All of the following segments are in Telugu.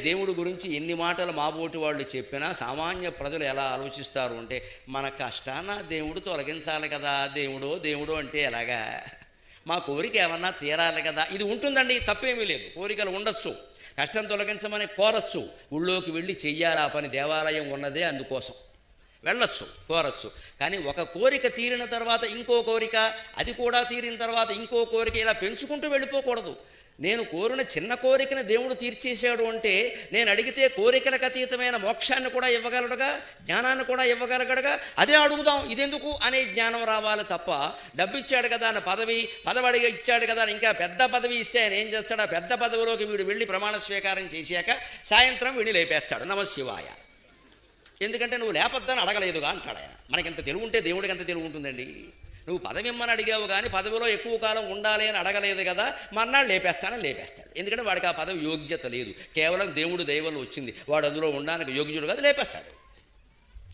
దేవుడి గురించి ఎన్ని మాటలు మాబోటి వాళ్ళు చెప్పినా సామాన్య ప్రజలు ఎలా ఆలోచిస్తారు అంటే, మన కష్టాన దేవుడు తొలగించాలి కదా, దేవుడు అంటే ఎలాగా, మా కోరిక ఏమన్నా తీరాలి కదా, ఇది ఉంటుందండి, తప్పేమీ లేదు. కోరికలు ఉండొచ్చు, కష్టం తొలగించమని కోరచ్చు, ఊళ్ళోకి వెళ్ళి చెయ్యాలి ఆ పని, దేవాలయం ఉన్నదే అందుకోసం, వెళ్ళొచ్చు, కోరచ్చు. కానీ ఒక కోరిక తీరిన తర్వాత ఇంకో కోరిక, అది కూడా తీరిన తర్వాత ఇంకో కోరిక, ఇలా పెంచుకుంటూ వెళ్ళిపోకూడదు. నేను కోరిన చిన్న కోరికను దేవుడు తీర్చేశాడు అంటే, నేను అడిగితే కోరికలకు అతీతమైన మోక్షాన్ని కూడా ఇవ్వగలడుగా, జ్ఞానాన్ని కూడా ఇవ్వగలగడుగా, అదే అడుగుదాం, ఇదెందుకు అనే జ్ఞానం రావాలి తప్ప, డబ్బు ఇచ్చాడు కదా అని పదవి అడిగి ఇచ్చాడు కదా అని ఇంకా పెద్ద పదవి ఇస్తే ఆయన ఏం చేస్తాడు, ఆ పెద్ద పదవిలోకి వీడు వెళ్ళి ప్రమాణ స్వీకారం చేశాక సాయంత్రం వీడిని లేపేస్తాడు, నమశివాయ. ఎందుకంటే నువ్వు లేపొద్దని అడగలేదుగా అంటాడు ఆయన. మనకింత తెలివి ఉంటే దేవుడికి ఎంత తెలివి ఉంటుందండి. నువ్వు పదవి ఇమ్మని అడిగావు కానీ పదవిలో ఎక్కువ కాలం ఉండాలి అని అడగలేదు కదా, మర్నాడు లేపేస్తాడు. ఎందుకంటే వాడికి ఆ పదవి యోగ్యత లేదు, కేవలం దేవుడు దైవంలో వచ్చింది, వాడు అందులో ఉండడానికి యోగ్యుడు కాదు, లేపేస్తాడు.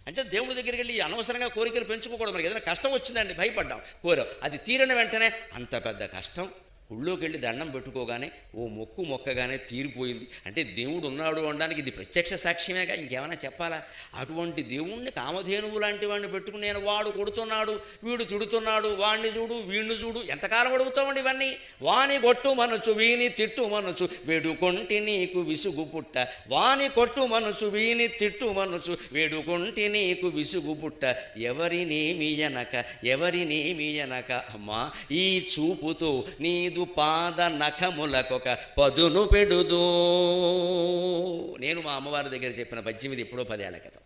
అంటే దేవుడి దగ్గరికి వెళ్ళి అనవసరంగా కోరికలు పెంచుకోకూడదు. మనకి ఏదైనా కష్టం వచ్చిందండి, భయపడ్డాం, కోరాం, అది తీరిన వెంటనే అంత పెద్ద కష్టం ఊళ్ళోకి వెళ్ళి దండం పెట్టుకోగానే ఓ మొక్కగానే తీరిపోయింది అంటే దేవుడు ఉన్నాడు అనడానికి ఇది ప్రత్యక్ష సాక్ష్యమేగా, ఇంకేమైనా చెప్పాలా? అటువంటి దేవుణ్ణి కామధేనువు లాంటి వాడిని పెట్టుకుని నేను వాడు కొడుతున్నాడు, వీడు తిడుతున్నాడు, వాడిని చూడు, వీడిని చూడు, ఎంతకాలం అడుగుతామండి ఇవన్నీ? వాని కొట్టు మనసు, వీని తిట్టు మనసు, వేడుకొంటి నీకు విసుగు పుట్ట, వాని కొట్టు మనసు, వీని తిట్టు మనసు, వేడుకొంటి నీకు విసుగు పుట్ట, ఎవరినేమియనక అమ్మా ఈ చూపుతో నీదు పాద నఖములకొక పదును పెడుదు. నేను మా అమ్మవారి దగ్గర చెప్పిన పద్యం ఇది ఎప్పుడో 10 ఏళ్ల క్రితం.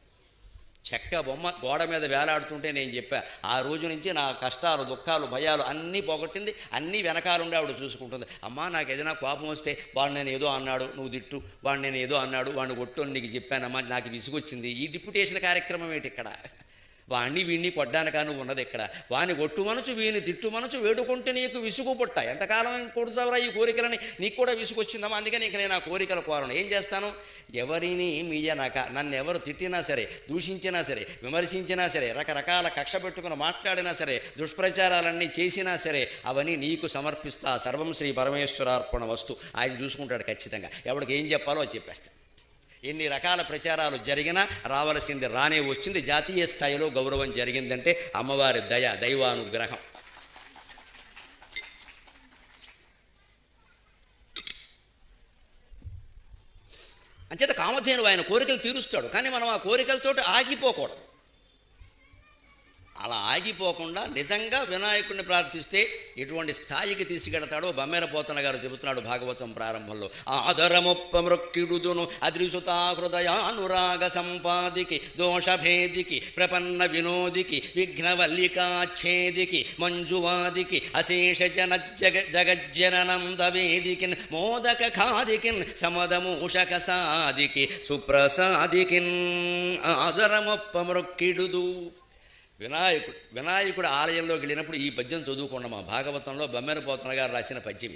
చెక్క బొమ్మ గోడ మీద వేలాడుతుంటే నేను చెప్పా, ఆ రోజు నుంచి నా కష్టాలు, దుఃఖాలు, భయాలు అన్నీ పోగొట్టింది, అన్నీ వెనకాలండి ఆవిడ చూసుకుంటుంది. అమ్మా నాకు ఏదైనా కోపం వస్తే వాడు నేను ఏదో అన్నాడు, నువ్వు తిట్టు, వాడు నేను ఏదో అన్నాడు, వాడిని కొట్టు అని నీకు చెప్పానమ్మా, నాకు విసుగొచ్చింది. ఈ డిప్యుటేషన్ కార్యక్రమం ఏంటి ఇక్కడ? వాణ్ణి వీణ్ణి కొడ్డానికా నువ్వు ఉన్నది ఇక్కడ? వాని కొట్టు మనసు, వీని తిట్టు మనసు, వేడుకుంటే నీకు విసుగు పుట్ట. ఎంతకాలం కొడుతావురా ఈ కోరికలని? నీకు కూడా విసుగొచ్చిందమ్మా, అందుకని ఇక నేను ఆ కోరికలు కోరను. ఏం చేస్తాను? ఎవరిని మీయనక, నన్ను ఎవరు తిట్టినా సరే, దూషించినా సరే, విమర్శించినా సరే, రకరకాల కక్ష పెట్టుకుని మాట్లాడినా సరే, దుష్ప్రచారాలన్నీ చేసినా సరే, అవన్నీ నీకు సమర్పిస్తా. సర్వం శ్రీ పరమేశ్వరార్పణ వస్తు. ఆయన చూసుకుంటాడు ఖచ్చితంగా. ఎవడికి ఏం చెప్పాలో అది చెప్పేస్తాడు. ఎన్ని రకాల ప్రచారాలు జరిగినా రావలసింది రానే వచ్చింది. జాతీయ స్థాయిలో గౌరవం జరిగిందంటే అమ్మవారి దయ, దైవానుగ్రహం. అంచేత కామధేనువు ఆయన కోరికలు తీరుస్తాడు, కానీ మనం ఆ కోరికలతో ఆగిపోకూడదు. అలా ఆగిపోకుండా నిజంగా వినాయకుడిని ప్రార్థిస్తే ఎటువంటి స్థాయికి తీసుకెడతాడో బమ్మెర పోతన గారు చెబుతున్నాడు భాగవతం ప్రారంభంలో. ఆదరమొప్ప మృక్కిడుదును అద్రిసుతా హృదయానురాగ సంపాదికి, దోషభేదికి, ప్రపన్న వినోదికి, విఘ్నవల్లికాచ్ఛేదికి, మంజువాదికి, అశేష జగజ్జననంద వేదికిన్, మోదక ఖాదికిన్, సమదమూషక సాదికి, సుప్రసాదికిన్. ఆదరమొప్ప మృక్కిడుదు. వినాయకుడు ఆలయంలోకి వెళ్ళినప్పుడు ఈ పద్యం చదువుకున్నాం. మా భాగవతంలో బమ్మెర పోతన గారు రాసిన పద్యం.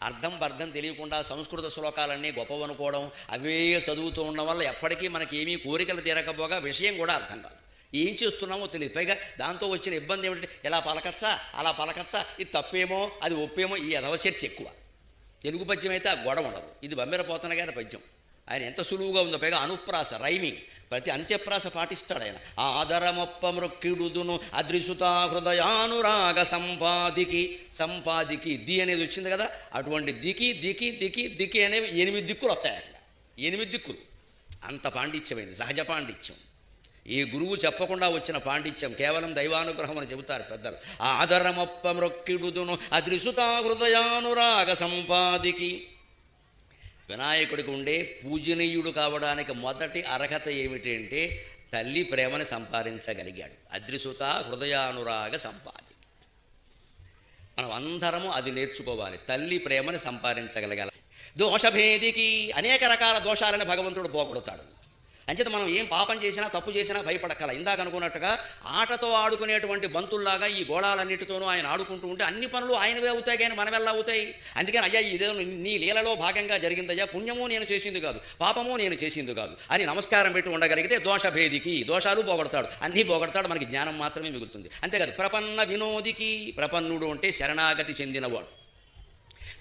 అర్థం తెలియకుండా సంస్కృత శ్లోకాలన్నీ గొప్పవనుకోవడం, అవే చదువుతూ ఉండడం వల్ల ఎప్పటికీ మనకి ఏమీ కోరికలు తీరకపోగా విషయం కూడా అర్థం కాదు, ఏం చేస్తున్నామో తెలియదు. పైగా దాంతో వచ్చిన ఇబ్బంది ఏమిటంటే ఎలా పలకచ్చా, అలా పలకచ్చా, ఇది తప్పేమో అది ఒప్పేమో, ఈ అధవచర్చ ఎక్కువ. తెలుగు పద్యం అయితే ఆ గొడవ ఉండదు. ఇది బమ్మెర పోతన గారి పద్యం. ఆయన ఎంత సులువుగా ఉందో, పైగా అనుప్రాస, రైమింగ్, ప్రతి అంత్యప్రాస పాటిస్తాడు ఆయన. ఆదరమొప్ప మృక్కిడుదును అద్రిసుతా హృదయానురాగ సంపాదికి ది అనేది వచ్చింది కదా, అటువంటి దికి అనేవి 8 దిక్కులు వస్తాయి అట్లా. 8 దిక్కులు. అంత పాండిత్యమైంది, సహజ పాండిత్యం. ఏ గురువు చెప్పకుండా వచ్చిన పాండిత్యం, కేవలం దైవానుగ్రహం అని చెబుతారు పెద్దలు. ఆదరమొప్ప మృక్కిడుదును అద్రిసుతా హృదయానురాగ సంపాదికి. వినాయకుడికి ఉండే పూజనీయుడు కావడానికి మొదటి అర్హత ఏమిటి అంటే తల్లి ప్రేమని సంపాదించగలిగాడు. అద్రిసుత హృదయానురాగ సంపాది. మనం అందరము అది నేర్చుకోవాలి, తల్లి ప్రేమని సంపాదించగలగాలి. దోషభేదికి, అనేక రకాల దోషాలను భగవంతుడు పోగొడతాడు. అంచేత మనం ఏం పాపం చేసినా, తప్పు చేసినా భయపడక్కల. ఇందాక అనుకున్నట్టుగా ఆటతో ఆడుకునేటువంటి బంతుల్లాగా ఈ గోళాలన్నిటితోనూ ఆయన ఆడుకుంటూ ఉంటే అన్ని పనులు ఆయనవే అవుతాయి, కానీ మనవెల్లా అవుతాయి? అందుకని అయ్యా ఇదే నీ లీలలో భాగంగా జరిగిందయ్యా, పుణ్యము నేను చేసింది కాదు, పాపము నేను చేసింది కాదు అని నమస్కారం పెట్టి ఉండగలిగితే దోషభేదికి, దోషాలు పోగొడతాడు, అన్నీ పోగొడతాడు, మనకి జ్ఞానం మాత్రమే మిగులుతుంది. అంతేకాదు ప్రపన్న వినోదికి, ప్రపన్నుడు అంటే శరణాగతి చెందినవాడు.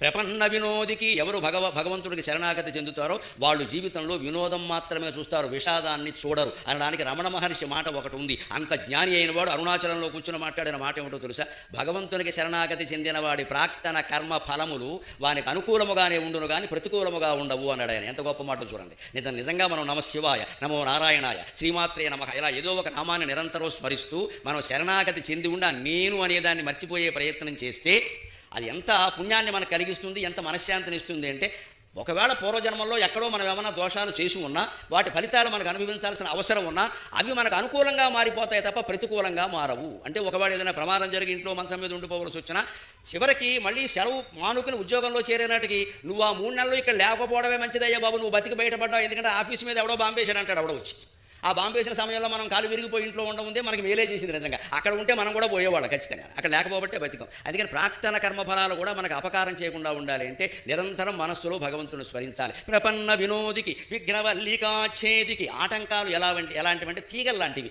ప్రపన్న వినోదికి ఎవరు భగవంతుడికి శరణాగతి చెందుతారో వాళ్ళు జీవితంలో వినోదం మాత్రమే చూస్తారు, విషాదాన్ని చూడరు అనడానికి రమణ మహర్షి మాట ఒకటి ఉంది. అంత జ్ఞాని అయిన వాడు అరుణాచలంలో కూర్చుని మాట్లాడిన మాట ఏమిటో తెలుసా? భగవంతునికి శరణాగతి చెందిన వాడి ప్రాక్తన కర్మ ఫలములు వానికి అనుకూలముగానే ఉండును కానీ ప్రతికూలముగా ఉండవు అన్నాడు ఆయన. ఎంత గొప్ప మాట చూడండి. నిజంగా మనం నమ శివాయ, నమో నారాయణాయ, శ్రీమాత్రే నమః ఇలా ఏదో ఒక నామాన్ని నిరంతరం స్మరిస్తూ మనం శరణాగతి చెంది ఉండి నేను అనేదాన్ని మర్చిపోయే ప్రయత్నం చేస్తే అది ఎంత పుణ్యాన్ని మనకు కలిగిస్తుంది, ఎంత మనశ్శాంతిని ఇస్తుంది అంటే, ఒకవేళ పూర్వజన్మల్లో ఎక్కడో మనం ఏమైనా దోషాలు చేసి ఉన్నా వాటి ఫలితాలు మనకు అనుభవించాల్సిన అవసరం ఉన్నా అవి మనకు అనుకూలంగా మారిపోతాయి తప్ప ప్రతికూలంగా మారవు. అంటే ఒకవేళ ఏదైనా ప్రమాదం జరిగి ఇంట్లో మంచం మీద ఉండిపోవలసి వచ్చినా చివరికి మళ్ళీ సెలవు మానుకుని ఉద్యోగంలో చేరేనాటికి నువ్వు ఆ 3 నెలలు ఇక్కడ లేకపోవడమే మంచిదయ్యా బాబు, నువ్వు బతికి బయటపడ్డావు, ఎందుకంటే ఆఫీస్ మీద ఎవడో బాంబేశాడు అంటాడు ఎవడో వచ్చి. ఆ బాంబేసిన సమయంలో మనం కాలు విరిగిపోయి ఇంట్లో ఉండముందే మనకి మేలే చేసింది. నిజంగా అక్కడ ఉంటే మనం కూడా పోయేవాళ్ళం ఖచ్చితంగా, అక్కడ లేకపోబట్టే బతికం. అందుకని ప్రాక్తన కర్మఫలాలు కూడా మనకు అపకారం చేయకుండా ఉండాలి అంటే నిరంతరం మనస్సులో భగవంతుని స్మరించాలి. ప్రపన్న వినోదికి విఘ్నవల్లికాచ్ఛేదికి ఆటంకాలు ఎలాంటివంటే తీగలు లాంటివి.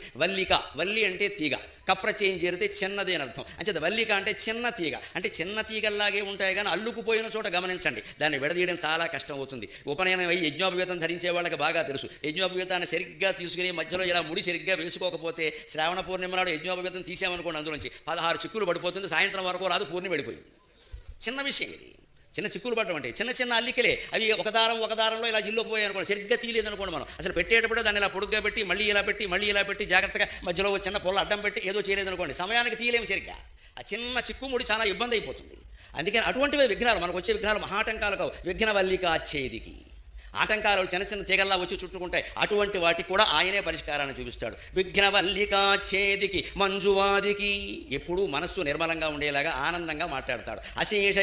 వల్లి అంటే తీగ, కప్ర చేంజ్ చేరితే చిన్నది అని అర్థం. అంచేత వల్లిక అంటే చిన్న తీగ, అంటే చిన్న తీగల్లాగే ఉంటాయి కానీ అల్లుకుపోయిన చోట గమనించండి, దాన్ని విడదీయడం చాలా కష్టం అవుతుంది. ఉపనయనం అయ్యి యజ్ఞోపవీతం ధరించే వాళ్ళకి బాగా తెలుసు. యజ్ఞోపవీతాన్ని సరిగ్గా తీసుకుని మధ్యలో ఇలా ముడి సరిగ్గా వేసుకోకపోతే శ్రావణ పూర్ణిమ నాడు యజ్ఞోపవీతం తీసామనుకోండి, అందులోంచి 16 చిక్కులు పడిపోతుంది, సాయంత్రం వరకు రాదు, పూర్ణిమ పడిపోయింది. చిన్న విషయం ఇది. చిన్న చిక్కులు పడడం అంటే చిన్న అల్లికలే, అవి ఒక దారంలో ఇలా జిల్లుకుపోయాయి అనుకోండి, సరిగ్గా తీయలేదనుకోండి, మనం అసలు పెట్టేటప్పుడు దాన్ని ఇలా పొడుగ్గా పెట్టి మళ్ళీ ఇలా పెట్టి జాగ్రత్తగా మధ్యలో చిన్న పొల్ల అడ్డం పెట్టి ఏదో చేయలేదనుకోండి, సమయానికి తీయలేము సరిగ్గా. ఆ చిన్న చిక్కుముడి చాలా ఇబ్బంది అయిపోతుంది. అందుకని అటువంటివే విఘ్నాలు, మనకు వచ్చే విఘ్నాలు మహాటంకాలు కావు. విఘ్నవల్లికాచ్ఛేదికి ఆటంకాలు చిన్న తీగల్లా వచ్చి చుట్టుకుంటాయి, అటువంటి వాటికి కూడా ఆయనే పరిష్కారాన్ని చూపిస్తాడు. విఘ్నవల్లికాచ్ఛేదికి మంజువాదికి ఎప్పుడూ మనస్సు నిర్మలంగా ఉండేలాగా ఆనందంగా మాట్లాడతాడు. అశేష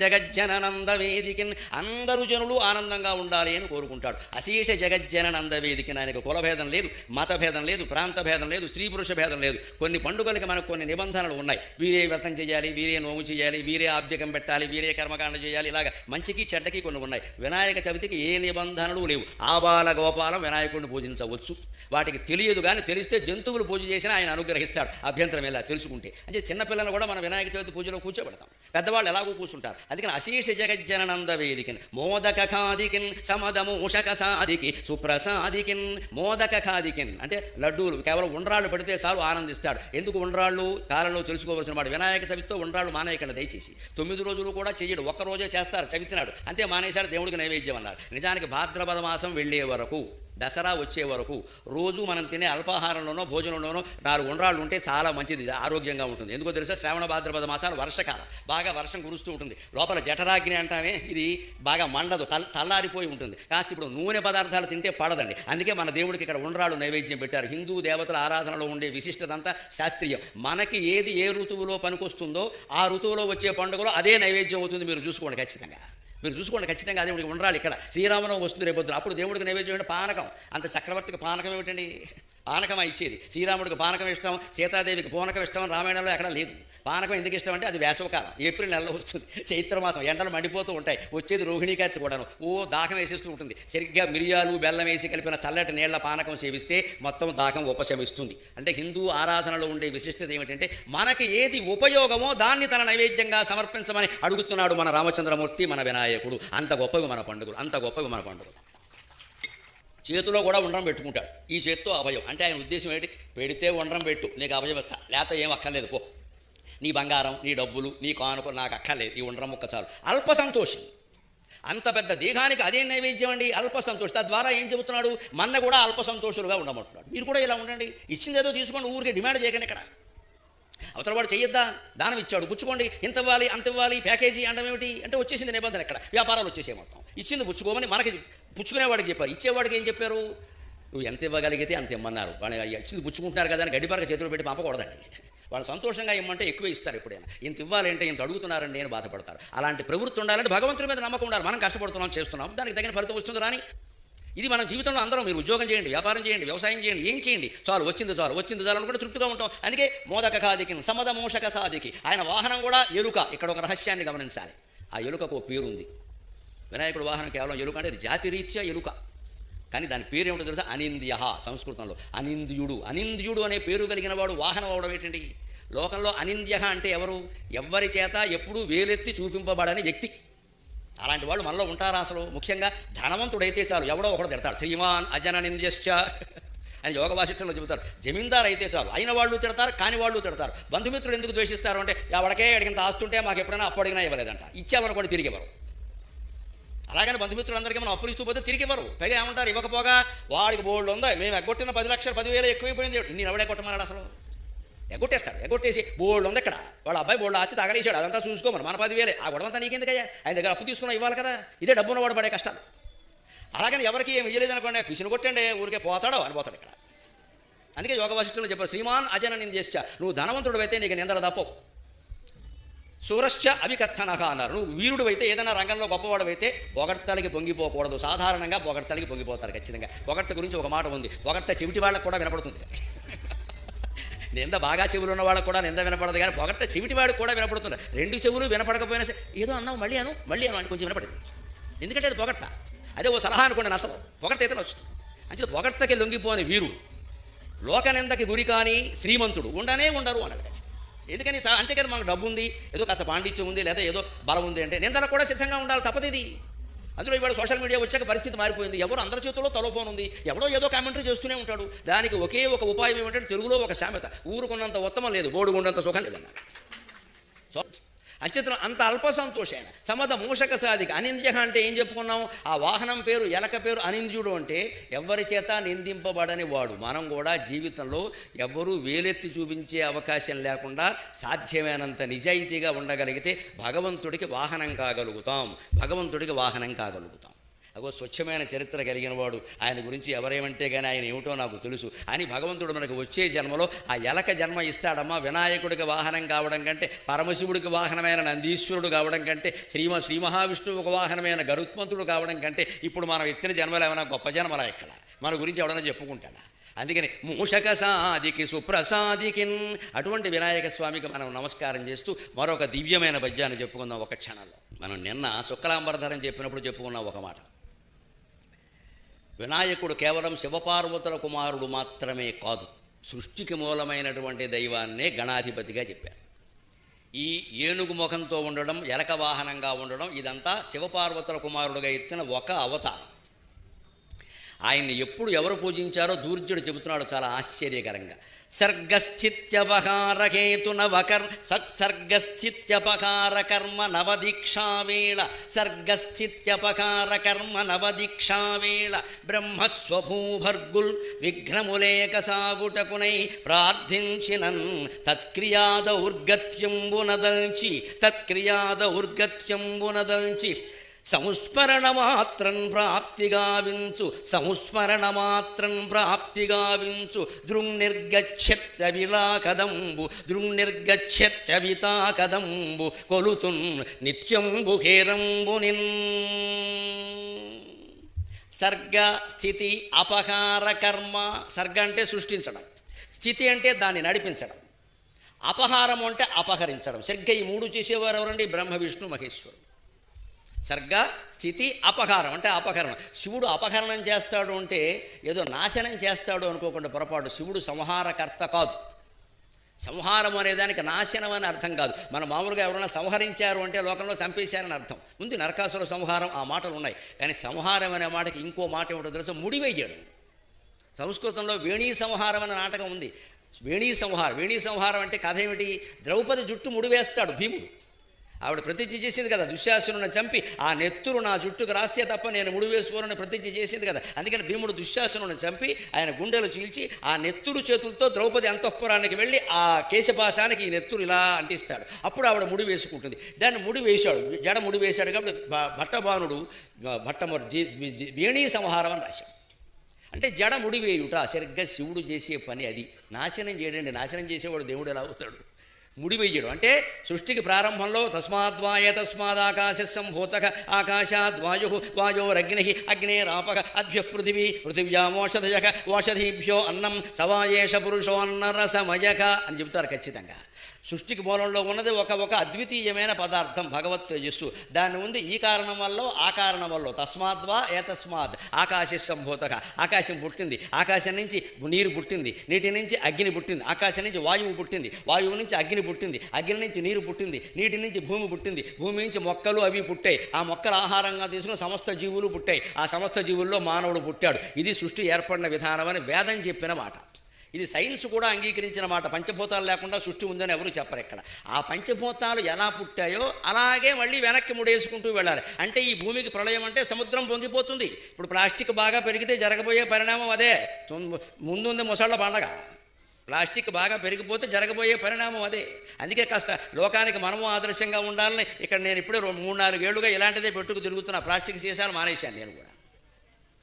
జగజ్జననందవేదికి అందరూ జనులు ఆనందంగా ఉండాలి అని కోరుకుంటాడు. అశేష జగజ్జననందవేదికి ఆయనకు కులభేదం లేదు, మతభేదం లేదు, ప్రాంత భేదం లేదు, స్త్రీ పురుష భేదం లేదు. కొన్ని పండుగలకి మనకు కొన్ని నిబంధనలు ఉన్నాయి. వీరే వ్రతం చేయాలి, వీరే నోము చేయాలి, వీరే ఆబ్దికం పెట్టాలి, వీరే కర్మకాండ చేయాలి, ఇలాగ మంచికి చెడ్డకి కొన్ని ఉన్నాయి. వినాయక చవితికి ఏ నిబంధనలు లేవు. ఆబాల గోపాలం వినాయకుడిని పూజించవచ్చు. వాటికి తెలియదు కానీ తెలిస్తే జంతువులు పూజ చేసినా ఆయన అనుగ్రహిస్తాడు, అభ్యంతరం ఎలా తెలుసుకుంటే. అంటే చిన్నపిల్లలు కూడా మన వినాయక చవితి పూజలో కూర్చోబెడతాం, పెద్దవాళ్ళు ఎలాగో కూర్చుంటారు. అందుకని అశేష జగజ్జననంద వేదికిన్ మోదక ఖాదికిన్ సమదమూషక సాదికి సుప్రసాదికిన్. మోదక ఖాదికిన్ అంటే లడ్డూలు, కేవలం ఉండ్రాళ్ళు పెడితే చాలు ఆనందిస్తాడు. ఎందుకు ఉండ్రాళ్ళు కాలంలో తెలుసుకోవాల్సిన వాడు. వినాయక చవితితో ఉండ్రాళ్ళు మానేయకండి దయచేసి. 9 రోజులు కూడా చెయ్యడు, ఒక్కరోజే చేస్తారు చవితినాడు, అంతే మానేశారు, దేవుడికి నైవేద్యం అన్నారు. నిజానికి భాద్రపద మాసం వెళ్ళే వరకు, దసరా వచ్చే వరకు రోజు మనం తినే అల్పాహారంలోనో భోజనంలోనో 4 ఉండ్రాళ్ళు ఉంటే చాలా మంచిది, ఆరోగ్యంగా ఉంటుంది. ఎందుకో తెలుసా? శ్రావణ భాద్రపద మాసాలు వర్షకాలం, బాగా వర్షం కురుస్తూ ఉంటుంది. లోపల జఠరాగ్ని అంటామే, ఇది బాగా మండదు, చల్లారిపోయి ఉంటుంది. కాస్త ఇప్పుడు నూనె పదార్థాలు తింటే పడదండి. అందుకే మన దేవుడికి ఇక్కడ ఉండ్రాళ్ళు నైవేద్యం పెట్టారు. హిందూ దేవతల ఆరాధనలో ఉండే విశిష్టతంతా శాస్త్రీయం. మనకి ఏది ఏ ఋతువులో పనికొస్తుందో ఆ ఋతువులో వచ్చే పండుగలో అదే నైవేద్యం అవుతుంది. మీరు చూసుకోండి ఖచ్చితంగా, అదే దేవుడికి ఉండాలి. ఇక్కడ శ్రీరామనవమి వస్తుంది రేపొద్దున, అప్పుడు దేవుడికి నైవేద్యం అంటే పానకం. అంత చక్రవర్తికి పానకం ఏమిటండి? పానకమా ఇచ్చేది? శ్రీరాముడికి పానకం ఇష్టం, సీతాదేవికి పూనకం ఇష్టం, రామాయణంలో ఎక్కడ లేదు. పానకం ఎందుకు ఇష్టం అంటే అది వేసవకాలం, ఏప్రిల్ నెలలో వస్తుంది, చైత్రమాసం, ఎండలు మండిపోతూ ఉంటాయి, వచ్చేది రోహిణీ కార్తె కూడాను, దాహం వేసేస్తూ ఉంటుంది. సరిగ్గా మిరియాలు బెల్లం వేసి కలిపిన చల్లటి నీళ్ల పానకం సేవిస్తే మొత్తం దాహం ఉపశమిస్తుంది. అంటే హిందూ ఆరాధనలో ఉండే విశిష్టత ఏమిటంటే మనకి ఏది ఉపయోగమో దాన్ని తన నైవేద్యంగా సమర్పించమని అడుగుతున్నాడు మన రామచంద్రమూర్తి, మన వినాయకుడు. అంత గొప్పవి మన పండుగలు, చేతిలో కూడా ఉండ్రం పెట్టుకుంటాడు. ఈ చేత్తో అభయం అంటే ఆయన ఉద్దేశం ఏంటి? పెడితే ఉండ్రం పెట్టు, నీకు అభయం ఇస్తా, లేకపోతే ఏం అక్కర్లేదు, పో, నీ బంగారం, నీ డబ్బులు, నీ కానుకలు నాకు అక్కర్లేదు, ఈ ఉండ్రం ముక్క చాలు. అల్ప సంతోషి, అంత పెద్ద దేహానికి అదే నైవేద్యం అండి, అల్ప సంతోషి. తద్వారా ఏం చెబుతున్నాడు? మన కూడా అల్ప సంతోషులుగా ఉండమంటున్నాడు. మీరు కూడా ఇలా ఉండండి, ఇచ్చింది ఏదో తీసుకోండి, ఊరికి డిమాండ్ చేయకండి. ఇక్కడ అవతల వాడు చెయ్యొద్దా? దానం ఇచ్చాడు, పుచ్చుకోండి, ఇంత ఇవ్వాలి అంత ఇవ్వాలి, ప్యాకేజీ అనడం ఏమిటి అంటే వచ్చేసింది నిబంధన. ఇక్కడ వ్యాపారాలు వచ్చేసే మొత్తం ఇచ్చింది పుచ్చుకోమని మనకి పుచ్చుకునేవాడికి చెప్పారు, ఇచ్చేవాడికి ఏం చెప్పారు? నువ్వు ఎంత ఇవ్వగలిగితే అంత ఇమ్మన్నారు. వాళ్ళు ఇచ్చింది పుచ్చుకుంటున్నారు కదా అని గడ్డిపరక చేతులు పెట్టి పంపకూడదండి. వాళ్ళు సంతోషంగా ఇమ్మంటే ఎక్కువ ఇస్తారు. ఎప్పుడైనా ఇంత ఇవ్వాలంటే ఇంత అడుగుతున్నారండి నేను బాధపడతారు. అలాంటి ప్రవృత్తి ఉండాలంటే భగవంతుడి మీద నమ్మకం ఉండాలి. మనం కష్టపడుతున్నాం, చేస్తున్నాం, దానికి తగిన ఫలితం వస్తుంది రాని. ఇది మనం జీవితంలో అందరం, మీరు ఉద్యోగం చేయండి, వ్యాపారం చేయండి, వ్యవసాయం చేయండి, ఏం చేయండి, చాలు వచ్చింది చాలు అనుకుంటే తృప్తిగా ఉంటాం. అందుకే మోదక ఖాదికి సమద మూషక సాదికి, ఆయన వాహనం కూడా ఎలుక. ఇక్కడ ఒక రహస్యాన్ని గమనించాలి. ఆ ఎలుకకు ఒక పేరుంది. వినాయకుడు వాహనం కేవలం ఎలుక అంటే అది జాతిరీత్యా ఎలుక, కానీ దాని పేరు ఏమిటో తెలుసా? అనింద్య. సంస్కృతంలో అనింద్యుడు అనే పేరు కలిగిన వాడు వాహనం అవడం ఏంటండి? లోకంలో అనింద్య అంటే ఎవరు? ఎవ్వరి చేత ఎప్పుడూ వేలెత్తి చూపింపబడని వ్యక్తి. అలాంటి వాళ్ళు మనలో ఉంటారా అసలు? ముఖ్యంగా ధనవంతుడైతే చాలు ఎవడో ఒకడు తిడతాడు. శ్రీమాన్ అజన నింద్యశ్చ అని యోగ వాసిష్టంలో చెబుతారు. జమీందారు అయితే చాలు అయిన వాళ్ళు తిడతారు, కాని వాళ్ళు తిడతారు. బంధుమిత్రులు ఎందుకు ద్వేషిస్తారు అంటే ఎవడికే అడిగినంత ఆస్తుంటే మాకు ఎప్పుడైనా అప్పు అడిగినా ఇవ్వలేదంట, ఇచ్చామనుకోండి తిరిగి ఇవ్వరు. అలాగని బంధుమిత్రులందరికీ మనం అప్పులు ఇస్తూ పోతే తిరిగి ఇవ్వరు. పైగా ఏమంటారు, ఇవ్వకపోగా వాడికి బోల్డ్ ఉందా, మేము ఎగ్గొట్టిన 10 లక్షలు 10,000 ఎక్కువైపోయింది, నేను ఎవడే కొట్టమన్నాడు అసలు? ఎగ్గొట్టేస్తాడు. ఎగ్గొట్టేసి బోల్డ్ ఉంది ఇక్కడ, వాళ్ళ అబ్బాయి బోల్డ్ ఆచి తగలేసాడు, అదంతా చూసుకోమని మన 10,000 ఆ గొడవంతా నీకెందుకయ్యా, ఆయన దగ్గర అప్పు తీసుకున్నా ఇవ్వాలి కదా. ఇదే డబ్బున్న వాడు పడే కష్టాలు. అలాగని ఎవరికి ఏమి ఇయ్యలేదు అనుకోండి, పిసిని కొట్టండి ఊరికే పోతాడో అని పోతాడు ఇక్కడ. అందుకే యోగ వాసిష్టంలో చెప్పారు, శ్రీమాన్ అజన నింద్యశ్చ, నువ్వు ధనవంతుడు అయితే నీకు నిందలు తప్పవు. సూరశ్చ అవికథనక అన్నారు. నువ్వు వీరుడు అయితే, ఏదైనా రంగంలో గొప్పవాడు అయితే పొగడ్తలకి పొంగిపోకూడదు. సాధారణంగా పొగడ్తలకి పొంగిపోతారు ఖచ్చితంగా. పొగడ్త గురించి ఒక మాట ఉంది, పొగడ్త చెవిటి వాళ్ళకు కూడా వినపడుతుంది. నింద బాగా చెవులు ఉన్న వాళ్ళకు కూడా నింద వినపడదు, కానీ పొగడ్త చెవిటి వాడికి కూడా వినపడుతుంది. 2 చెవులు వినపడకపోయినా సరే ఏదో అన్నావు మళ్ళీ అని కొంచెం వినపడింది. ఎందుకంటే అది పొగడ్త. అదే ఓ సలహా అనుకోండి, నసలు పొగడ్త అయితే వస్తుంది. అంటే పొగడ్తకి లొంగిపోని వీరు, లోకనిందకి గురి కానీ శ్రీమంతుడు ఉండరు అన్నాడు. ఎందుకని? అంతేకాని మనకు డబ్బు ఉంది, ఏదో కాస్త పాండిత్యం ఉంది, లేదా ఏదో బలం ఉంది అంటే నిందలకు కూడా సిద్ధంగా ఉండాలి, తప్పదు ఇది. అందులో ఇవాళ సోషల్ మీడియా వచ్చాక పరిస్థితి మారిపోయింది. ఎవరు అందరి చేతుల్లో టెలిఫోన్ ఉంది, ఎవడో ఏదో కామెంటరీ చేస్తూనే ఉంటాడు. దానికి ఒకే ఒక ఉపాయం ఏమంటే, తెలుగులో ఒక సామెత, ఊరుకున్నంత ఉత్తమం లేదు, బోడుగుండంత సుఖం లేదన్నారు. సో అంచేతనం అంత అల్ప సంతోషమైన సమద మూషక సాధిక. అనింద్య అంటే ఏం చెప్పుకున్నాం? ఆ వాహనం పేరు, ఎలక పేరు అనింద్యుడు అంటే ఎవ్వరి చేత నిందింపబడని వాడు. మనం కూడా జీవితంలో ఎవ్వరూ వేలెత్తి చూపించే అవకాశం లేకుండా సాధ్యమైనంత నిజాయితీగా ఉండగలిగితే భగవంతుడికి వాహనం కాగలుగుతాం. అగో స్వచ్ఛమైన చరిత్ర కలిగిన వాడు, ఆయన గురించి ఎవరేమంటే కానీ ఆయన ఏమిటో నాకు తెలుసు అని భగవంతుడు మనకు వచ్చే జన్మలో ఆ ఎలక జన్మ ఇస్తాడమ్మా. వినాయకుడికి వాహనం కావడం కంటే, పరమశివుడికి వాహనమైన నందీశ్వరుడు కావడం కంటే, శ్రీ మహావిష్ణువుకు వాహనమైన గరుత్మంతుడు కావడం కంటే ఇప్పుడు మనం ఎత్తిన జన్మలు ఏమైనా గొప్ప జన్మలా? ఇక్కడ మన గురించి ఎవడన్నా చెప్పుకుంటాడా? అందుకని మూషక సాధికి సుప్రసాదికిన్ అటువంటి వినాయక స్వామికి మనం నమస్కారం చేస్తూ మరొక దివ్యమైన పద్యాన్ని చెప్పుకుందాం ఒక క్షణంలో. మనం నిన్న శుక్లాంబరధరం చెప్పినప్పుడు చెప్పుకున్నాం ఒక మాట. వినాయకుడు కేవలం శివపార్వతుల కుమారుడు మాత్రమే కాదు, సృష్టికి మూలమైనటువంటి దైవాన్నే గణాధిపతిగా చెప్పారు. ఈ ఏనుగు ముఖంతో ఉండడం, ఎలక వాహనంగా ఉండడం, ఇదంతా శివపార్వతుల కుమారుడుగా ఎత్తిన ఒక అవతారం. ఆయన్ని ఎప్పుడు ఎవరు పూజించారో దూర్జుడు చెబుతున్నాడు చాలా ఆశ్చర్యకరంగా. సర్గస్థిత్యపకార కర్మ నవదీక్షావేళ బ్రహ్మస్వభూభర్గుల్ విఘ్నములేక సాగుటకునై ప్రార్థించినన్ తత్క్రియాద సంస్మరణ మాత్రం ప్రాప్తిగావించు దృంనిర్గచ్చవితాకదంబు కొలుతున్ నిత్యంబు హేరంబునిన్. సర్గ స్థితి అపకార కర్మ. సర్గ అంటే సృష్టించడం, స్థితి అంటే దాన్ని నడిపించడం, అపహారం అంటే అపహరించడం. సరిగ్గా ఈ 3 చేసేవారు ఎవరండి? బ్రహ్మ విష్ణు మహేశ్వరుడు. సర్గ స్థితి అపహారం అంటే అపహరణం. శివుడు అపహరణం చేస్తాడు అంటే ఏదో నాశనం చేస్తాడు అనుకోకుండా పొరపాటు. శివుడు సంహారకర్త కాదు. సంహారం అనేదానికి నాశనం అని అర్థం కాదు. మనం మామూలుగా ఎవరైనా సంహరించారు అంటే లోకంలో చంపేశారని అర్థం ఉంది. నరకాసుర సంహారం ఆ మాటలు ఉన్నాయి. కానీ సంహారం అనే మాటకి ఇంకో మాట ఏమిటో తెలుసా? ముడివేయడం. సంస్కృతంలో వేణీ సంహారం అనే నాటకం ఉంది. వేణీ సంహారం అంటే కథ ఏమిటి? ద్రౌపది జుట్టు ముడివేస్తాడు భీముడు. ఆవిడ ప్రతిజ్ఞ చేసింది కదా, దుశ్శాసనుని చంపి ఆ నెత్తురు నా జుట్టుకు రాస్తే తప్ప నేను ముడి వేసుకోనని ప్రతిజ్ఞ చేసింది కదా. అందుకని భీముడు దుశ్శాసనుని చంపి ఆయన గుండెలు చీల్చి ఆ నెత్తురు చేతులతో ద్రౌపది అంతఃపురానికి వెళ్ళి ఆ కేశపాశానికి ఈ నెత్తురు ఇలా అంటిస్తాడు. అప్పుడు ఆవిడ ముడి వేసుకుంటుంది. దాన్ని ముడి వేశాడు, జడ ముడి వేశాడు. కాబట్టి భట్టభానుడు వేణీ సంహారం అని రాశాడు. అంటే జడ ముడివేయుట సరిగ్గా శివుడు చేసే పని అది. నాశనం చేయడండి. నాశనం చేసేవాడు దేవుడు ఎలా అవుతాడు? ముడివేయడం అంటే సృష్టికి ప్రారంభంలో తస్మాదాకాశ సంభూతక ఆకాశాద్వాయు వాయోరగ్ని అగ్నేరాపక అద్భ్య పృథివ్యామోషధయక ఓషధీభ్యో అన్నం సవాయేష పురుషో అన్నరసమయక అని చెబుతారు ఖచ్చితంగా. సృష్టికి మూలంలో ఉన్నది ఒక అద్వితీయమైన పదార్థం భగవత్ తేజస్సు. దాని ఉంది ఈ కారణం వల్ల ఆ కారణం వల్ల. తస్మాద్వా ఏతస్మాత్ ఆకాశ సంభూతక, ఆకాశం పుట్టింది, ఆకాశం నుంచి నీరు పుట్టింది, నీటి నుంచి అగ్ని పుట్టింది, ఆకాశం నుంచి వాయువు పుట్టింది, వాయువు నుంచి అగ్ని పుట్టింది, అగ్ని నుంచి నీరు పుట్టింది, నీటి నుంచి భూమి పుట్టింది, భూమి నుంచి మొక్కలు అవి పుట్టాయి, ఆ మొక్కలు ఆహారంగా తీసుకుని సమస్త జీవులు పుట్టాయి, ఆ సమస్త జీవుల్లో మానవుడు పుట్టాడు. ఇది సృష్టి ఏర్పడిన విధానం అని వేదం చెప్పిన మాట. ఇది సైన్స్ కూడా అంగీకరించిన మాట. పంచభూతాలు లేకుండా సృష్టి ఉందని ఎవరు చెప్పరు ఇక్కడ. ఆ పంచభూతాలు ఎలా పుట్టాయో అలాగే మళ్ళీ వెనక్కి ముడేసుకుంటూ వెళ్ళాలి. అంటే ఈ భూమికి ప్రళయం అంటే సముద్రం పొంగిపోతుంది. ఇప్పుడు ప్లాస్టిక్ బాగా పెరిగితే జరగబోయే పరిణామం అదే. ముందుంది ముసళ్ళ పండగ. ప్లాస్టిక్ బాగా పెరిగిపోతే జరగబోయే పరిణామం అదే. అందుకే కాస్త లోకానికి మనము ఆదర్శంగా ఉండాలని ఇక్కడ నేను ఇప్పుడే 3-4 ఏళ్ళుగా ఇలాంటిదే పెట్టుకు తిరుగుతున్నా. ప్లాస్టిక్ సీసాలు మానేశాను నేను కూడా.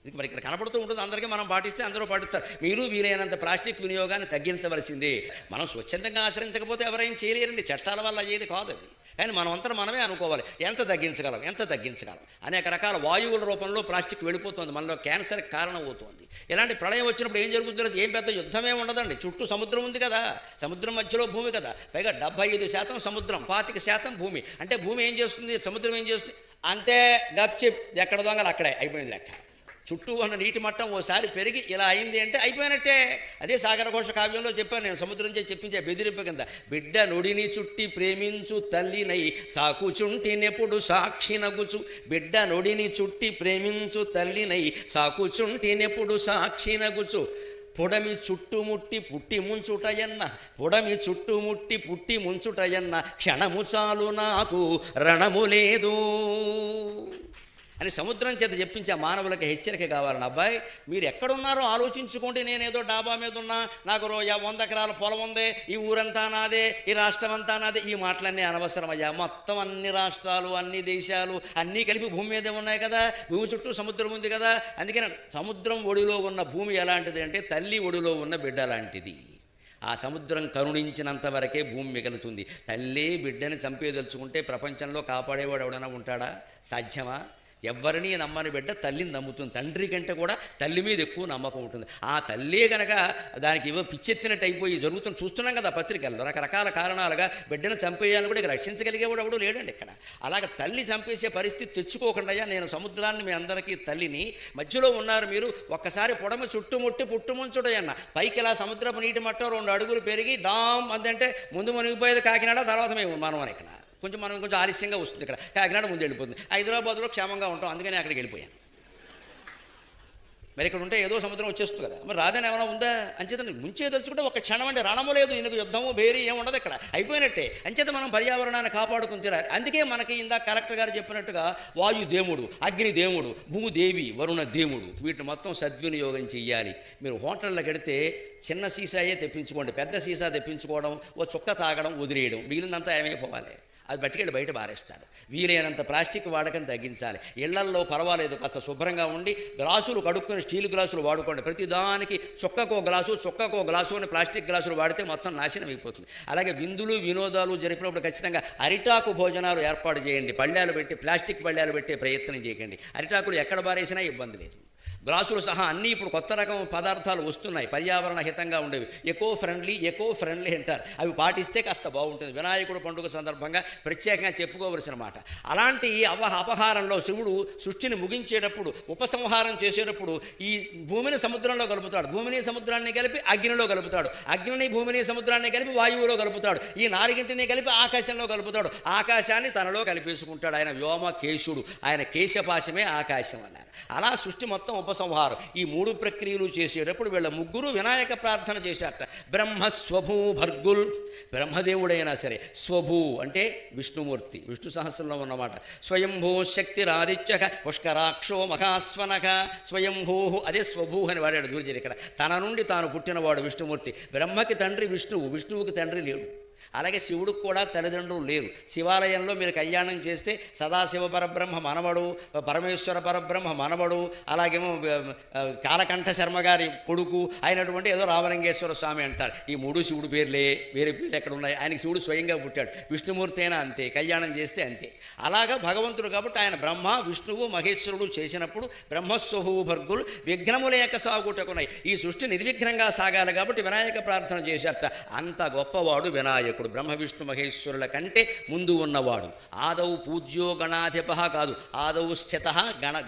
ఇది మరి ఇక్కడ కనపడుతూ ఉంటుంది. అందరికీ మనం పాటిస్తే అందరూ పాటిస్తారు. మీరు వీలైనంత ప్లాస్టిక్ వినియోగాన్ని తగ్గించవలసిందే. మనం స్వచ్ఛందంగా ఆచరించకపోతే ఎవరైనా చేయలేరండి. చట్టాల వల్ల అయ్యేది కాదు అది. కానీ మనమంతా మనమే అనుకోవాలి ఎంత తగ్గించగలం. అనేక రకాల వాయువుల రూపంలో ప్లాస్టిక్ వెళ్ళిపోతుంది, మనలో క్యాన్సర్కి కారణం అవుతుంది. ఇలాంటి ప్రళయం వచ్చినప్పుడు ఏం జరుగుతుందో ఏం పెద్ద యుద్ధమే ఉండదండి. చుట్టూ సముద్రం ఉంది కదా, సముద్రం మధ్యలో భూమి కదా, పైగా 75% సముద్రం, 25% భూమి. అంటే భూమి ఏం చేస్తుంది, సముద్రం ఏం చేస్తుంది, అంతే గప్చిప్, ఎక్కడ దొంగలు అక్కడే అయిపోయింది లెక్క. చుట్టూ ఉన్న నీటి మట్టం ఓసారి పెరిగి ఇలా అయింది అంటే అయిపోయినట్టే. అదే సాగరఘోష కావ్యంలో చెప్పాను నేను, సముద్రం చేసి చెప్పించే బెదిరింపు కింద. బిడ్డ నొడిని చుట్టి ప్రేమించు తల్లినై సాకుచుంటినెప్పుడు సాక్షి నగుచు. బిడ్డ నొడిని చుట్టి ప్రేమించు తల్లినై సాకుచుంటినెప్పుడు సాక్షి నగుచు. పొడమి చుట్టుముట్టి పుట్టి ముంచుటయన్న, పొడమి చుట్టుముట్టి పుట్టి ముంచుటయన్న, క్షణము చాలు నాకు రణము లేదు అని సముద్రం చేత చెప్పించే మానవులకి హెచ్చరిక కావాలని. అబ్బాయి మీరు ఎక్కడున్నారో ఆలోచించుకోండి. నేనేదో డాబా మీద ఉన్నా, నాకు 100 ఎకరాల పొలం ఉంది, ఈ ఊరంతా నాదే, ఈ రాష్ట్రం అంతా నాదే, ఈ మాటలన్నీ అనవసరమయ్యా. మొత్తం అన్ని రాష్ట్రాలు, అన్ని దేశాలు అన్నీ కలిపి భూమి మీదే ఉన్నాయి కదా, భూమి చుట్టూ సముద్రం ఉంది కదా. అందుకని సముద్రం ఒడిలో ఉన్న భూమి ఎలాంటిది అంటే తల్లి ఒడిలో ఉన్న బిడ్డ లాంటిది. ఆ సముద్రం కరుణించినంత వరకే భూమి మిగులుతుంది. తల్లి బిడ్డని చంపేదలుచుకుంటే ప్రపంచంలో కాపాడేవాడు ఎవడైనా ఉంటాడా? సాధ్యమా? ఎవరిని నమ్మని బిడ్డ తల్లిని నమ్ముతుంది. తండ్రి కంటే కూడా తల్లి మీద ఎక్కువ నమ్మకం ఉంటుంది. ఆ తల్లే కనుక దానికి ఏవో పిచ్చెత్తినట్టు అయిపోయి జరుగుతుంది, చూస్తున్నాం కదా పత్రికల్లో. రకరకాల కారణాలుగా బిడ్డను చంపేయాలని కూడా రక్షించగలిగేవాడు ఎవడు లేడండి ఇక్కడ. అలాగ తల్లి చంపేసే పరిస్థితి తెచ్చుకోకుండా నేను సముద్రాన్ని మీ అందరికీ తల్లిని, మధ్యలో ఉన్నారు మీరు, ఒక్కసారి పొడమ చుట్టుముట్టి పుట్టుముంచుడయన్న. పైకి ఇలా సముద్రపు నీటి మట్టం 2 అడుగులు పెరిగి డామ్ అందంటే ముందు మునిగిపోయేది కాకినాడ, తర్వాత మేము మనం అని ఇక్కడ కొంచెం ఆలస్యంగా వస్తుంది. ఇక్కడ కాకినాడ ముందు వెళ్ళిపోతుంది. హైదరాబాద్లో క్షేమంగా ఉంటాం, అందుకని అక్కడికి వెళ్ళిపోయాను. మరి ఇక్కడ ఉంటే ఏదో సముద్రం వచ్చేస్తుంది కదా, మరి రాదని ఏమైనా ఉందా? అంచేత ముంచే తెలుసుకుంటే ఒక క్షణం అంటే రణము లేదు, ఈయనకు యుద్ధము బేరీ ఏముండదు ఇక్కడ, అయిపోయినట్టే. అంచేత మనం పర్యావరణాన్ని కాపాడుకుని తీరాలి. అందుకే మనకి ఇందాక కలెక్టర్ గారు చెప్పినట్టుగా వాయు దేవుడు, అగ్ని దేవుడు, భూదేవి, వరుణ దేవుడు, వీటిని మొత్తం సద్వినియోగం చెయ్యాలి. మీరు హోటళ్ళకి వెడితే చిన్న సీసాయే తెప్పించుకోండి, పెద్ద సీసా తెప్పించుకోవడం, ఓ చుక్క తాగడం, వదిలేయడం, మిగిలినంతా ఏమైపోవాలి, అది బట్టికెళ్ళి బయట పారేస్తారు. వీలైనంత ప్లాస్టిక్ వాడకం తగ్గించాలి. ఇళ్లల్లో పర్వాలేదు, కాస్త శుభ్రంగా ఉండి గ్లాసులు కడుక్కొని స్టీల్ గ్లాసులు వాడుకోండి. ప్రతిదానికి చుక్కకో గ్లాసు అని ప్లాస్టిక్ గ్లాసులు వాడితే మొత్తం నాశనం అయిపోతుంది. అలాగే విందులు వినోదాలు జరిపినప్పుడు ఖచ్చితంగా అరిటాకు భోజనాలు ఏర్పాటు చేయండి. పళ్ళాలు పెట్టి, ప్లాస్టిక్ పళ్ళాలు పెట్టే ప్రయత్నం చేయకండి. అరిటాకులు ఎక్కడ పారేసినా ఇబ్బంది లేదు. గ్లాసులు సహా అన్నీ ఇప్పుడు కొత్త రకం పదార్థాలు వస్తున్నాయి, పర్యావరణ హితంగా ఉండేవి. ఎకో ఫ్రెండ్లీ అంటారు. అవి పాటిస్తే కాస్త బాగుంటుంది. వినాయకుడు పండుగ సందర్భంగా ప్రత్యేకంగా చెప్పుకోవలసిన మాట. అలాంటి అపహారంలో శివుడు సృష్టిని ముగించేటప్పుడు, ఉపసంహారం చేసేటప్పుడు ఈ భూమిని సముద్రంలో కలుపుతాడు, భూమిని సముద్రాన్ని కలిపి అగ్నిలో కలుపుతాడు, అగ్నిని భూమిని సముద్రాన్ని కలిపి వాయువులో కలుపుతాడు, ఈ 4గింటిని కలిపి ఆకాశంలో కలుపుతాడు, ఆకాశాన్ని తనలో కలిపేసుకుంటాడు. ఆయన వ్యోమకేశుడు, ఆయన కేశపాశమే ఆకాశం అన్నారు. అలా సృష్టి మొత్తం ఉపసంహారం. ఈ 3 ప్రక్రియలు చేసేటప్పుడు వీళ్ళ ముగ్గురు వినాయక ప్రార్థన చేశారట. బ్రహ్మ స్వభూ భర్గుల్, బ్రహ్మదేవుడైనా సరే, స్వభూ అంటే విష్ణుమూర్తి, విష్ణు సహస్రంలో ఉన్నమాట. స్వయంభూ శక్తిరాదిత్య పుష్కరాక్షో మహాస్వనక, స్వయంభూ అదే స్వభూ అని వాడాడు దూర్జరి. ఇక్కడ తన నుండి తాను పుట్టినవాడు విష్ణుమూర్తి. బ్రహ్మకి తండ్రి విష్ణువు, విష్ణువుకి తండ్రి లేడు. అలాగే శివుడికి కూడా తల్లిదండ్రులు లేరు. శివాలయంలో మీరు కళ్యాణం చేస్తే సదాశివ పరబ్రహ్మ మనవడు, పరమేశ్వర పరబ్రహ్మ మనవడు, అలాగేమో కాలకంఠ శర్మ గారి కొడుకు అయినటువంటి ఏదో రామలింగేశ్వర స్వామి అంటారు. ఈ 3 శివుడు పేర్లే, వేరే పేర్లు ఎక్కడ ఉన్నాయి? ఆయనకి శివుడు స్వయంగా పుట్టాడు. విష్ణుమూర్తి అయినా అంతే, కళ్యాణం చేస్తే అంతే. అలాగా భగవంతుడు కాబట్టి ఆయన బ్రహ్మ విష్ణువు మహేశ్వరుడు చేసినప్పుడు బ్రహ్మస్వభువు భర్గులు విఘ్నము లేక సాగుటకున్నాయి. ఈ సృష్టి నిర్విఘ్నంగా సాగాలి కాబట్టి వినాయక ప్రార్థన చేశారట. అంత గొప్పవాడు వినాయకుడు. వినాయకుడు బ్రహ్మ విష్ణు మహేశ్వరుల కంటే ముందు ఉన్నవాడు. ఆదౌ పూజ్యో గణాధిప కాదు, ఆదౌ స్థిత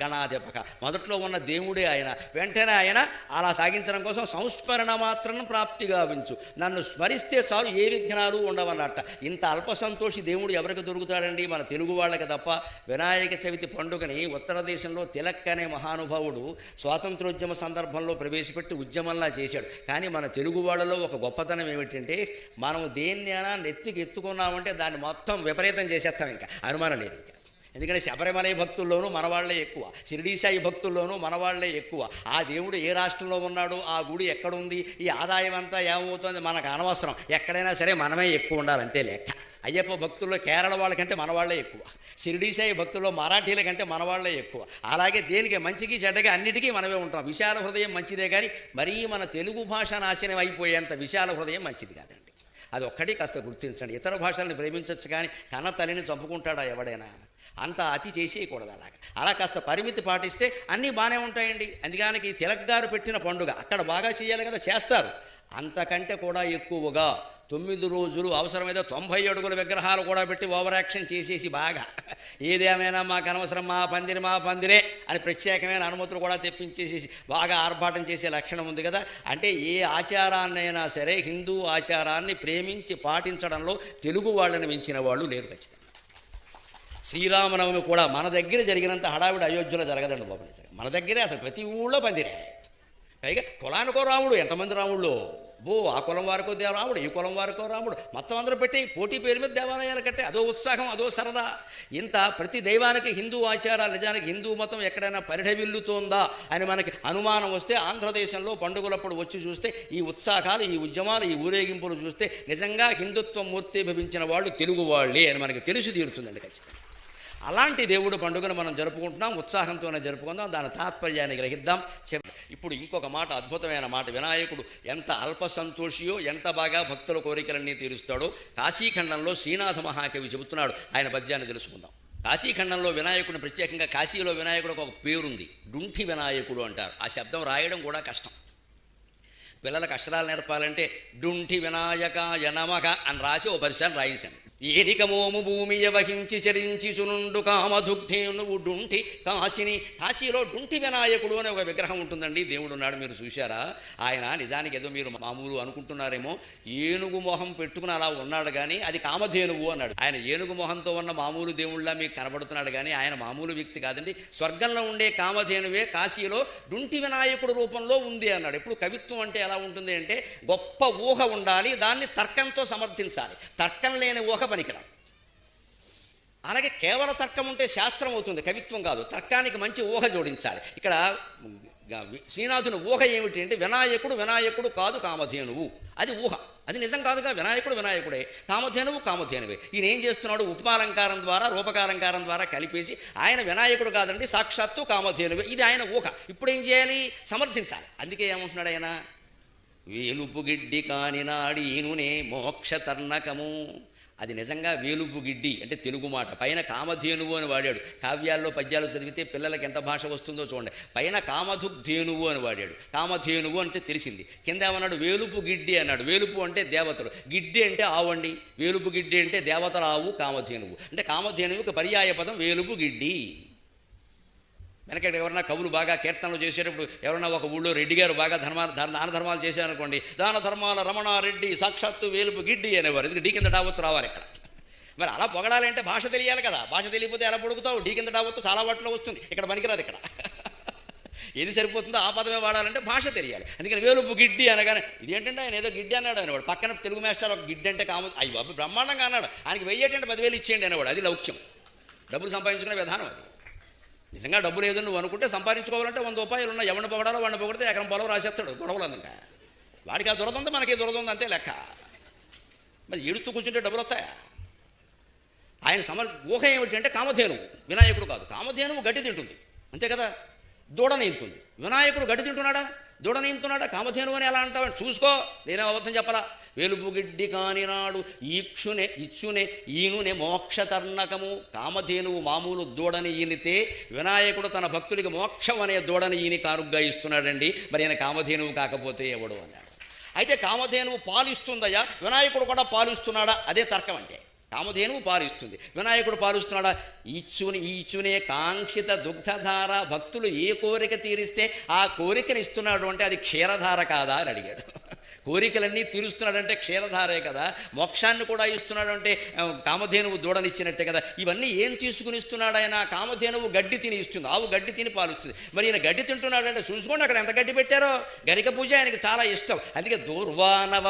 గణాధిప. మొదట్లో ఉన్న దేవుడే ఆయన. వెంటనే ఆయన అలా సాగించడం కోసం సంస్మరణ మాత్రం ప్రాప్తి గావించు, నన్ను స్మరిస్తే చాలు ఏ విఘ్నాలు ఉండవన్నట్ట. ఇంత అల్ప సంతోషి దేవుడు ఎవరికి దొరుకుతాడండి? మన తెలుగు వాళ్ళకి తప్ప. వినాయక చవితి పండుగని ఉత్తర దేశంలో తిలక్ అనే మహానుభావుడు స్వాతంత్రోద్యమ సందర్భంలో ప్రవేశపెట్టి ఉద్యమంలా చేశాడు. కానీ మన తెలుగు వాళ్ళలో ఒక గొప్పతనం ఏమిటంటే, మనం దేన్నైనా నెత్తికి ఎత్తుకున్నామంటే దాన్ని మొత్తం విపరీతం చేసేస్తాం, ఇంకా అనుమానం లేదు. ఇంకా ఎందుకంటే శబరిమల భక్తుల్లోనూ మనవాళ్లే ఎక్కువ, షిరిడీ సాయి భక్తుల్లోనూ మనవాళ్లే ఎక్కువ. ఆ దేవుడు ఏ రాష్ట్రంలో ఉన్నాడు, ఆ గుడి ఎక్కడుంది, ఈ ఆదాయం అంతా ఏమవుతుంది మనకు అనవసరం. ఎక్కడైనా సరే మనమే ఎక్కువ ఉండాలి, అంతే లెక్క. అయ్యప్ప భక్తుల్లో కేరళ వాళ్ళకంటే మనవాళ్లే ఎక్కువ, షిరిడీ సాయి భక్తుల్లో మరాఠీల కంటే మనవాళ్లే ఎక్కువ. అలాగే దేనికి మంచికి చెడ్డగా అన్నిటికీ మనమే ఉంటాం. విశాల హృదయం మంచిదే కానీ మరీ మన తెలుగు భాష నాశనం అయిపోయేంత విశాల హృదయం మంచిది కాదండి. అది ఒక్కటి కాస్త గుర్తించండి. ఇతర భాషల్ని ప్రేమించవచ్చు కానీ కన్న తల్లిని చంపుకుంటాడా ఎవడైనా? అంత అతి చేసేయకూడదు. అలా కాస్త పరిమితి పాటిస్తే అన్నీ బాగానే ఉంటాయండి. అందుకని తిలక్ గారు పెట్టిన పండుగ అక్కడ బాగా చేయాలి కదా, చేస్తారు. అంతకంటే కూడా ఎక్కువగా 9 రోజులు అవసరమైతే 90 అడుగుల విగ్రహాలు కూడా పెట్టి ఓవర్ యాక్షన్ చేసేసి బాగా ఏదేమైనా మాకు అనవసరం, మా పందిరే అని ప్రత్యేకమైన అనుమతులు కూడా తెప్పించేసేసి బాగా ఆర్భాటం చేసే లక్షణం ఉంది కదా. అంటే ఏ ఆచారాన్నైనా సరే హిందూ ఆచారాన్ని ప్రేమించి పాటించడంలో తెలుగు వాళ్ళని మించిన వాళ్ళు లేరు ఖచ్చితంగా. శ్రీరామనవమి కూడా మన దగ్గర జరిగినంత హడావిడి అయోధ్యలో జరగదండి బాబు. మన దగ్గరే అసలు ప్రతి ఊళ్ళో పందిరే. పైగా కులానికో రాముడు, ఎంతమంది రాముళ్ళు, ఆ కులం వారికో రాముడు, ఈ కులం వారికో రాముడు, మొత్తం అందరూ పెట్టి పోటీ పేరు మీద దేవాలయాలు కట్టే అదో ఉత్సాహం, అదో సరదా. ఇంత ప్రతి దైవానికి హిందూ ఆచారాలు, నిజానికి హిందూ మతం ఎక్కడైనా పరిఢవిల్లుతోందా అని మనకి అనుమానం వస్తే ఆంధ్రదేశంలో పండుగలప్పుడు వచ్చి చూస్తే ఈ ఉత్సాహాలు, ఈ ఉద్యమాలు, ఈ ఊరేగింపులు చూస్తే నిజంగా హిందుత్వం మూర్తిభవించిన వాళ్ళు తెలుగు వాళ్ళే అని మనకి తెలిసి తీరుతుందండి ఖచ్చితంగా. అలాంటి దేవుడు పండుగను మనం జరుపుకుంటున్నాం, ఉత్సాహంతోనే జరుపుకుందాం, దాని తాత్పర్యాన్ని గ్రహిద్దాం. ఇప్పుడు ఇంకొక మాట, అద్భుతమైన మాట. వినాయకుడు ఎంత అల్ప సంతోషియో, ఎంత బాగా భక్తుల కోరికలన్నీ తీరుస్తాడో కాశీఖండంలో శ్రీనాథ మహాకవి చెబుతున్నాడు. ఆయన పద్యాన్ని తెలుసుకుందాం. కాశీఖండంలో వినాయకుడిని, ప్రత్యేకంగా కాశీలో వినాయకుడికి ఒక పేరుంది, డుంఠి వినాయకుడు అంటారు. ఆ శబ్దం రాయడం కూడా కష్టం. పిల్లలకు అక్షరాలు నేర్పాలంటే డుంఠి వినాయకాయ నమః అని రాసి ఓ 10 సార్లు రాయించండి. ఏనికమోము భూమియ వహించి చరించి చునుండు కామదుగ్ధేనువు డుంఠి కాశిని. కాశీలో డుంఠి వినాయకుడు అనే ఒక విగ్రహం ఉంటుందండి, దేవుడు ఉన్నాడు. మీరు చూశారా? ఆయన నిజానికి ఏదో మీరు మామూలు అనుకుంటున్నారేమో, ఏనుగు మొహం పెట్టుకుని అలా ఉన్నాడు కానీ అది కామధేనువు అన్నాడు. ఆయన ఏనుగు మొహంతో ఉన్న మామూలు దేవుళ్ళ మీకు కనబడుతున్నాడు కానీ ఆయన మామూలు వ్యక్తి కాదండి. స్వర్గంలో ఉండే కామధేనువే కాశీలో డుంఠి వినాయకుడు రూపంలో ఉంది అన్నాడు. ఎప్పుడు కవిత్వం అంటే ఎలా ఉంటుంది అంటే, గొప్ప ఊహ ఉండాలి, దాన్ని తర్కంతో సమర్థించాలి. తర్కం లేని ఊహ పనికిరాదు. అలాగే కేవల తర్కం ఉంటే శాస్త్రం అవుతుంది, కవిత్వం కాదు. తర్కానికి మంచి ఊహ జోడించాలి. ఇక్కడ శ్రీనాథుని ఊహ ఏమిటి అంటే, వినాయకుడు కాదు కామధేనువు, అది ఊహ, అది నిజం కాదుగా. వినాయకుడే, కామధేనువే. ఈయన ఏం చేస్తున్నాడు? ఉపమాలంకారం ద్వారా, రూపకాలంకారం ద్వారా కలిపేసి ఆయన వినాయకుడు కాదండి, సాక్షాత్తు కామధేనువే, ఇది ఆయన ఊహ. ఇప్పుడు ఏం చేయాలి? సమర్థించాలి. అందుకే ఏమంటున్నాడు ఆయన, వేలుపు గిడ్డి కాని నాడి ఈనునే మోక్ష తర్ణకము. అది నిజంగా వేలుపు గిడ్డి అంటే తెలుగు మాట. పైన కామధేనువు అని వాడాడు. కావ్యాల్లో పద్యాలు చదివితే పిల్లలకి ఎంత భాష వస్తుందో చూడండి. పైన కామధుగ్ధేనువు అని వాడాడు. కామధేనువు అంటే తెలిసింది. కింద ఏమన్నాడు? వేలుపు గిడ్డి అన్నాడు. వేలుపు అంటే దేవతలు, గిడ్డి అంటే ఆవండి. వేలుపు గిడ్డి అంటే దేవతల ఆవు, కామధేనువు అంటే కామధేనువుకి పర్యాయ పదం వేలుపు గిడ్డి. వెనకటి ఎవరన్నా కవులు బాగా కీర్తనలు చేసేటప్పుడు ఎవరన్నా ఒక ఊళ్ళో రెడ్డి గారు బాగా దాన ధర్మాలు చేశారనుకోండి, దాన ధర్మాల రమణారెడ్డి సాక్షాత్తు వేలుపు గిడ్డి అనేవారు. ఇది డీ కింద డావత్తు రావాలి ఇక్కడ. మరి అలా పొగడాలి అంటే భాష తెలియాలి కదా. భాష తెలియకపోతే ఎలా పొడుగుతావు? డీ కింద డావత్తు చాలా వాటిలో వస్తుంది, ఇక్కడ పనికిరాదు. ఇక్కడ ఏది సరిపోతుందో ఆ పదమే వాడాలంటే భాష తెలియాలి. అందుకని వేలుపు గిడ్డి అనగానే ఇదేంటంటే ఆయన ఏదో గిడ్డి అన్నాడు అనేవాడు. పక్కన తెలుగు మాస్టర్ ఒక గిడ్డి అంటే అయ్యి బాబు బ్రహ్మాండంగా అన్నాడు. ఆయనకి 1000 10,000 ఇచ్చేయండి అనేవాడు. అది లౌక్యం, డబ్బులు సంపాదించుకునే విధానం అది. నిజంగా డబ్బు లేదు నువ్వు అనుకుంటే సంపాదించుకోవాలంటే 100 రూపాయలు ఉన్న ఎవరిని పొగడాలో వాడిని పొగిడితే ఎకరం పొలం రాసేస్తాడు. గొడవలు అందుక వాడికి ఆ దురద ఉంది, మనకి దురద ఉంది, అంతే లెక్క. మరి ఏడుస్తూ కూర్చుంటే డబ్బులు వస్తాయా? ఆయన ఊహ ఏమిటి అంటే కామధేనువు, వినాయకుడు కాదు. కామధేనువు గడ్డి తింటుంది అంతే కదా, దూడ నీంతుంది. వినాయకుడు గడ్డి తింటున్నాడా, దూడ నీంతున్నాడా? కామధేనువు అని ఎలా అంటావు? చూసుకో, నేనే అబద్ధం చెప్పలా. వెలుపు గిడ్డి కాని నాడు ఇచ్చునే ఈనునే మోక్షతర్ణకము. కామధేనువు మామూలు దూడని ఈనితే వినాయకుడు తన భక్తుడికి మోక్షం అనే దూడని ఈని కానుగ్గా ఇస్తున్నాడండి. మరి ఆయన కామధేనువు కాకపోతే ఎవడు అన్నాడు. అయితే కామధేనువు పాలిస్తుందయ్యా, వినాయకుడు కూడా పాలిస్తున్నాడా? అదే తర్కం అంటే. కామధేనువు పాలిస్తుంది, వినాయకుడు పాలిస్తున్నాడా? ఈచునే కాంక్షిత దుగ్ధధార, భక్తులు ఏ కోరిక తీరిస్తే ఆ కోరికను ఇస్తున్నాడు అంటే అది క్షీరధార కాదా అని అడిగాడు. కోరికలన్నీ తీరుస్తున్నాడంటే క్షీరధారే కదా. మోక్షాన్ని కూడా ఇస్తున్నాడంటే కామధేనువు దూడనిచ్చినట్టే కదా. ఇవన్నీ ఏం తీసుకుని ఇస్తున్నాడు ఆయన? కామధేనువు గడ్డి తిని ఇస్తుంది, ఆవు గడ్డి తిని పాలుస్తుంది. మరి ఈయన గడ్డి తింటున్నాడంటే చూసుకోండి అక్కడ ఎంత గడ్డి పెట్టారో. గరిక పూజ ఆయనకి చాలా ఇష్టం. అందుకే దూర్వానవ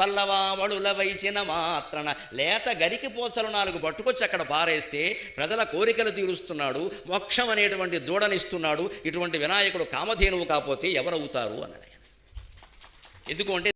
పల్లవా వళుల వైచిన మాత్రన, లేత గరికి పోసలు 4 పట్టుకొచ్చి అక్కడ పారేస్తే ప్రజల కోరికలు తీరుస్తున్నాడు, మోక్షం అనేటువంటి దూడనిస్తున్నాడు. ఇటువంటి వినాయకుడు కామధేనువు కాకపోతే ఎవరవుతారు అన్నాడు. ఎందుకు అంటే